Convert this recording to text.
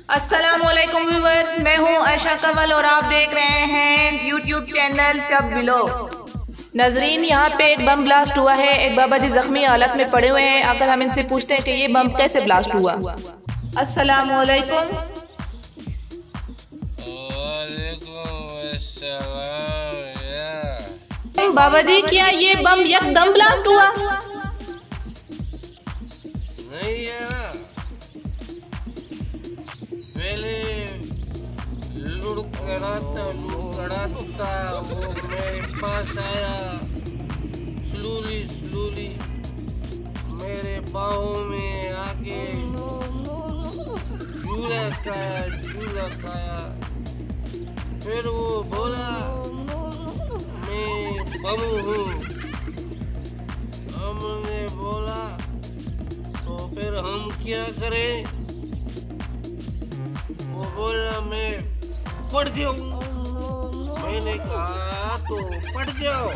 अस्सलामुअलैकुम व्यूवर्स, मैं हूं आयशा कंवल और आप देख रहे हैं यूट्यूब चैनल चब व्लॉग। नाजरीन, यहाँ पे एक बम ब्लास्ट हुआ है। एक बाबा जी जख्मी हालत में पड़े हुए हैं। अगर हम इनसे पूछते हैं कि ये बम कैसे ब्लास्ट हुआ। अस्सलामुअलैकुम। बाबा जी, क्या ये बम यकदम ब्लास्ट हुआ? नहीं यार, पहले लुढ़कड़ाता वो मेरे पास आया, स्लोली मेरे बाहों में आके चूल्हा खाया। फिर वो बोला मैं बम हूँ। हमने बोला तो फिर हम क्या करें? वो बोला मैं पड़ जाऊं। मैंने कहा तो पड़ जाओ।